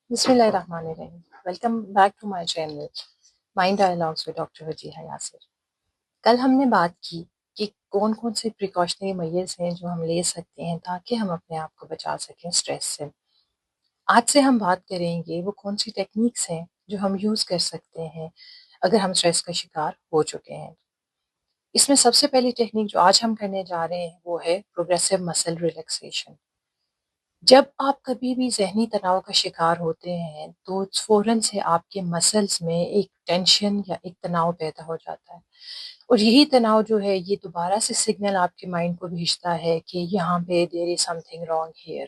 Bismillahirrahmanirrahim. Welcome back to my channel, Mind Dialogues with Dr. Wajiha Yasir. कल हमने बात की कि कौन कौन से प्रिकॉशनरी मेजर्स हैं जो हम ले सकते हैं ताकि हम अपने आप को बचा सकें स्ट्रेस से। आज से हम बात करेंगे वो कौन सी टेक्निक्स हैं जो हम यूज़ कर सकते हैं अगर हम स्ट्रेस का शिकार हो चुके हैं। इसमें सबसे पहली टेक्निक जो आज हम करने जा रहे हैं वो है प्रोग्रेसिव मसल रिलैक्सेशन। जब आप कभी भी ज़हनी तनाव का शिकार होते हैं तो फ़ौरन से आपके मसल्स में एक टेंशन या एक तनाव पैदा हो जाता है, और यही तनाव जो है ये दोबारा से सिग्नल आपके माइंड को भेजता है कि यहाँ पे there is something wrong here.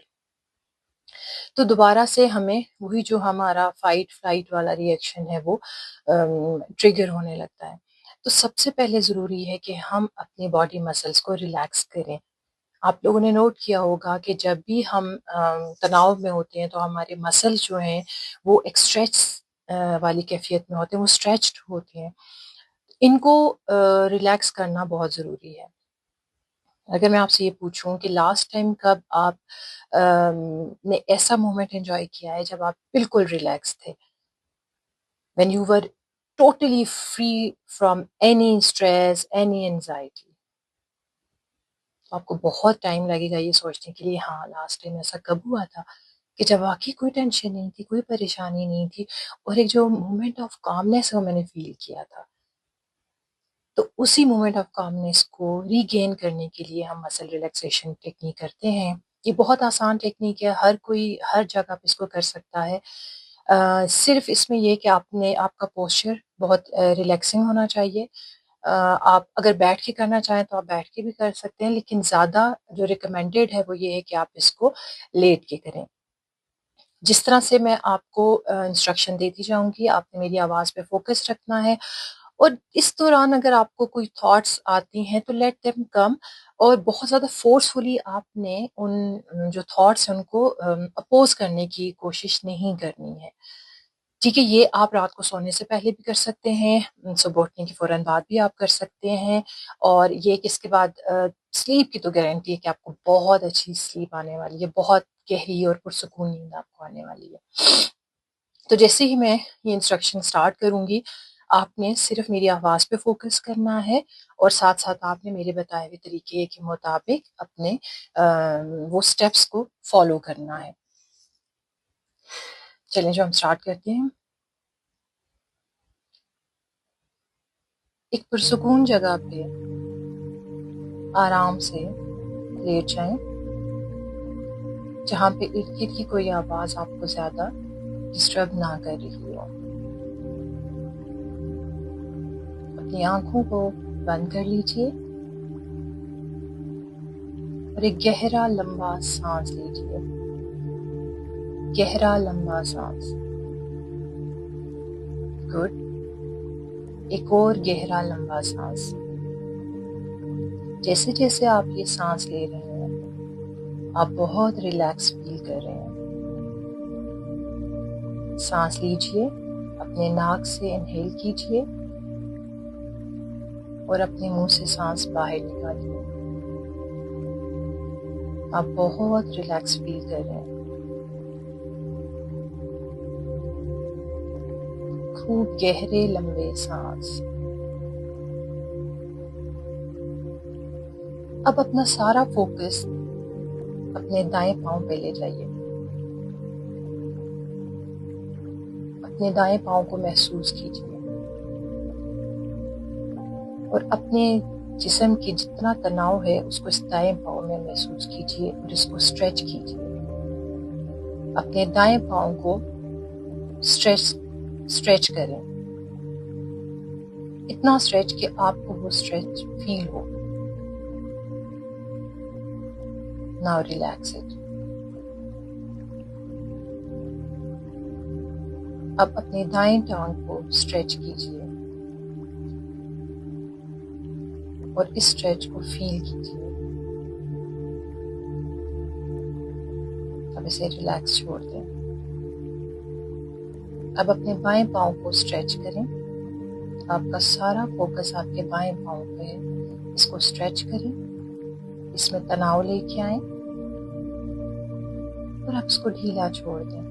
तो दोबारा से हमें वही जो हमारा फाइट फ्लाइट वाला रिएक्शन है वो ट्रिगर होने लगता है। तो सबसे पहले ज़रूरी है कि हम अपनी बॉडी मसल्स को रिलैक्स करें। आप लोगों ने नोट किया होगा कि जब भी हम तनाव में होते हैं तो हमारे मसल्स जो हैं वो एक स्ट्रेच वाली कैफियत में होते हैं, वो स्ट्रेच्ड होते हैं। इनको रिलैक्स करना बहुत ज़रूरी है। अगर मैं आपसे ये पूछूं कि लास्ट टाइम कब आप ने ऐसा मोमेंट एंजॉय किया है जब आप बिल्कुल रिलैक्स थे, when you were totally free from any stress, any anxiety. तो आपको बहुत टाइम लगेगा ये सोचने के लिए, हाँ लास्ट टाइम ऐसा कब हुआ था कि जब वाकई कोई टेंशन नहीं थी, कोई परेशानी नहीं थी, और एक जो मोमेंट ऑफ कामनेस है वो मैंने फील किया था। तो उसी मोमेंट ऑफ कामनेस को रीगेन करने के लिए हम मसल रिलैक्सेशन टेक्निक करते हैं। ये बहुत आसान टेक्निक है, हर कोई हर जगह पे इसको कर सकता है। सिर्फ इसमें ये कि आपका पोस्चर बहुत रिलैक्सिंग होना चाहिए। आप अगर बैठ के करना चाहें तो आप बैठ के भी कर सकते हैं, लेकिन ज़्यादा जो रिकमेंडेड है वो ये है कि आप इसको लेट के करें। जिस तरह से मैं आपको इंस्ट्रक्शन देती जाऊंगी, आपने मेरी आवाज़ पे फोकस रखना है, और इस दौरान अगर आपको कोई थॉट्स आती हैं तो लेट देम कम, और बहुत ज़्यादा फोर्सफुली आपने उन जो थॉट्स हैं उनको अपोज करने की कोशिश नहीं करनी है। ठीक है, ये आप रात को सोने से पहले भी कर सकते हैं, सुबह उठने के फ़ौरन बाद भी आप कर सकते हैं, और ये कि इसके बाद स्लीप की तो गारंटी है कि आपको बहुत अच्छी स्लीप आने वाली है, बहुत गहरी और पुरसुकून नींद आपको आने वाली है। तो जैसे ही मैं ये इंस्ट्रक्शन स्टार्ट करूँगी, आपने सिर्फ मेरी आवाज़ पे फोकस करना है, और साथ-साथ आपने मेरे बताए हुए तरीके के मुताबिक अपने वो स्टेप्स को फॉलो करना है। चलें जो हम स्टार्ट करते हैं। एक पुरसुकून जगह पे आराम से लेट जाएं, जहाँ पे इर्द-गिर्द की कोई आवाज़ आपको ज़्यादा डिस्टर्ब ना कर रही हो। अपनी आँखों को बंद कर लीजिए और एक गहरा लंबा सांस लीजिए। गहरा लंबा सांस। गुड। एक और गहरा लंबा सांस। जैसे जैसे आप ये सांस ले रहे हैं आप बहुत रिलैक्स फील कर रहे हैं। सांस लीजिए, अपने नाक से इनहेल कीजिए और अपने मुंह से सांस बाहर निकालिए। आप बहुत रिलैक्स फील कर रहे हैं। खूब गहरे लंबे सांस। अब अपना सारा फोकस अपने दाएं पांव पे ले जाइए। अपने दाएं पांव को महसूस कीजिए और अपने जिस्म की जितना तनाव है उसको इस दाएं पांव में महसूस कीजिए और इसको स्ट्रेच कीजिए। अपने दाएं पांव को स्ट्रेच करें, इतना स्ट्रेच कि आपको वो स्ट्रेच फील हो। Now relax it. अब अपने दाएं टांग को स्ट्रेच कीजिए और इस स्ट्रेच को फील कीजिए। अब इसे रिलैक्स छोड़ दें। अब अपने बाएं पांव को स्ट्रेच करें। आपका सारा फोकस आपके बाएं पांव पे है। इसको स्ट्रेच करें, इसमें तनाव लेके आए और आप इसको ढीला छोड़ दें।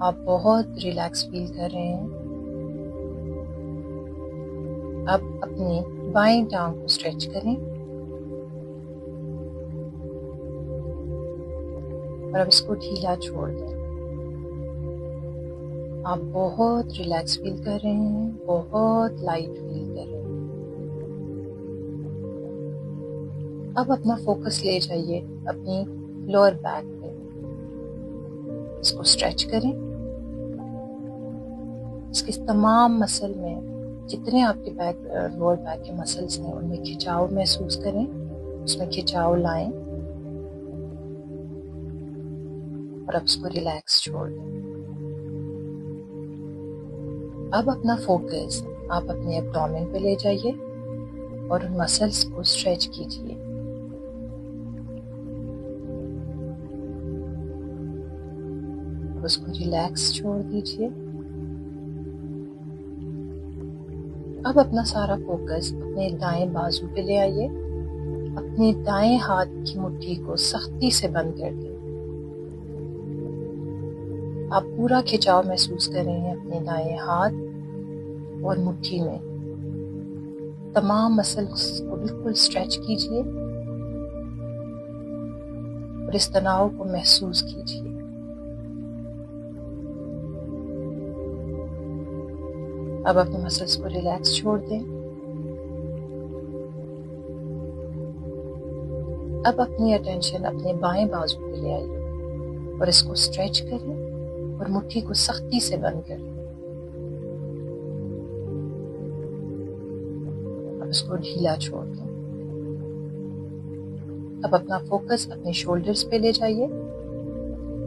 آپ بہت ریلیکس فیل کر رہے ہیں۔ اب اپنی بائیں ٹانگ کو اسٹریچ کریں اور اب اس کو ڈھیلا چھوڑ دیں۔ آپ بہت ریلیکس فیل کر رہے ہیں، بہت لائٹ فیل کر رہے ہیں۔ اب اپنا فوکس لے جائیے اپنی لوور بیک پہ، اس کو اسٹریچ کریں۔ اس کے تمام مسل میں جتنے آپ کے لوور بیک کے مسلس ہیں ان میں کھچاؤ محسوس کریں، اس میں کھچاؤ لائیں اور اب اس کو ریلیکس چھوڑ دیں۔ اب اپنا فوکس آپ اپنے ایبڈومن پہ لے جائیے اور ان مسلس کو اسٹریچ کیجیے۔ اس کو ریلیکس چھوڑ دیجیے۔ اب اپنا سارا فوکس اپنے دائیں بازو پہ لے آئیے، اپنے دائیں ہاتھ کی مٹھی کو سختی سے بند کر دیں۔ آپ پورا کھچاؤ محسوس کر رہے ہیں اپنے دائیں ہاتھ اور مٹھی میں۔ تمام مسلس کو بالکل اسٹریچ کیجیے اور اس تناؤ کو محسوس کیجیے۔ اب اپنے مسلس کو ریلیکس چھوڑ دیں۔ اب اپنی اٹینشن اپنے بائیں بازو پہ لے آئیے اور اس کو اسٹریچ کریں اور مٹھی کو سختی سے بند کریں۔ اب اس کو ڈھیلا چھوڑ دیں۔ اب اپنا فوکس اپنے شولڈرز پہ لے جائیے،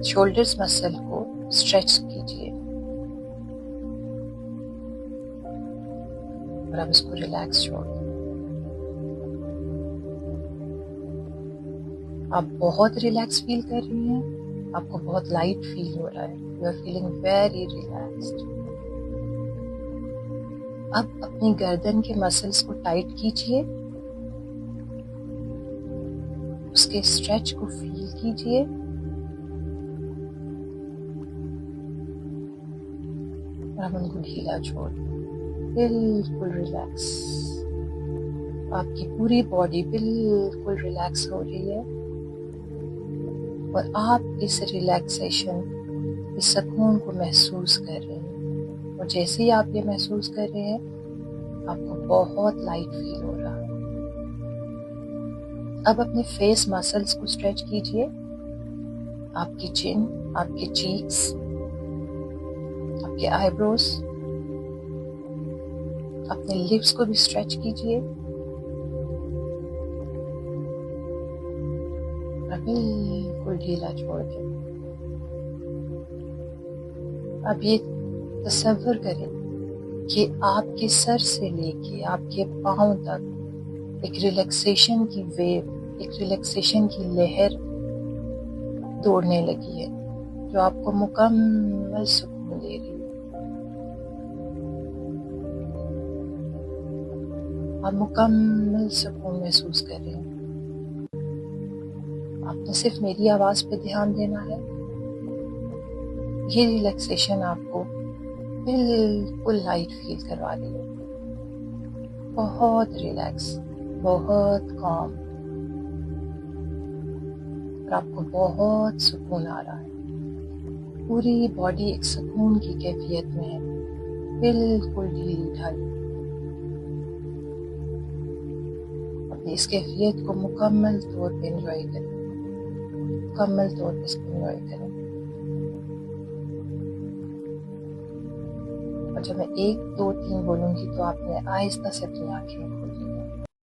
شولڈرز مسل کو اسٹریچ کیجیے اور اب اس کو ریلیکس چھوڑ دیں۔ آپ بہت ریلیکس فیل کر رہی ہیں، آپ کو بہت لائٹ فیل ہو رہا ہے۔ You are feeling very relaxed. اب اپنی گردن کے مسلس کو ٹائٹ کیجیے، اس کے اسٹریچ کو فیل کیجیے اور اب ان کو ڈھیلا چھوڑ دیں۔ بالکل ریلیکس، آپ کی پوری باڈی بالکل ریلیکس ہو رہی ہے اور آپ اس ریلیکسیشن، اس سکون کو محسوس کر رہے ہیں، اور جیسے ہی آپ یہ محسوس کر رہے ہیں آپ کو بہت لائٹ فیل ہو رہا ہے۔ اب اپنے فیس مسلس کو اسٹریچ کیجیے، آپ کی چن، آپ کے چیکس، آپ کے آئی بروز، اپنے لپس کو بھی اسٹریچ کیجیے اور بالکل ڈھیلا چھوڑ دیں۔ اب یہ تصور کریں کہ آپ کے سر سے لے کے آپ کے پاؤں تک ایک ریلیکسیشن کی ویو، ایک ریلیکسیشن کی لہر دوڑنے لگی ہے جو آپ کو مکمل سکون دے رہی ہے۔ آپ مکمل سکون محسوس کر رہے ہیں۔ آپ نے صرف میری آواز پہ دھیان دینا ہے۔ یہ ریلیکسیشن آپ کو بالکل لائٹ فیل کروا رہی ہے، بہت ریلیکس، بہت کام، اور آپ کو بہت سکون آ رہا ہے۔ پوری باڈی ایک سکون کی کیفیت میں ہے، بالکل ڈھیلی ڈھالی۔ اپنی اس کیفیت کو مکمل طور پہ انجوائے کریں، مکمل طور پہ اس کو انجوائے کریں۔ اور جب میں 1 2 3 بولوں گی تو آپ نے آہستہ سے اپنی آنکھیں کھولنی ہیں۔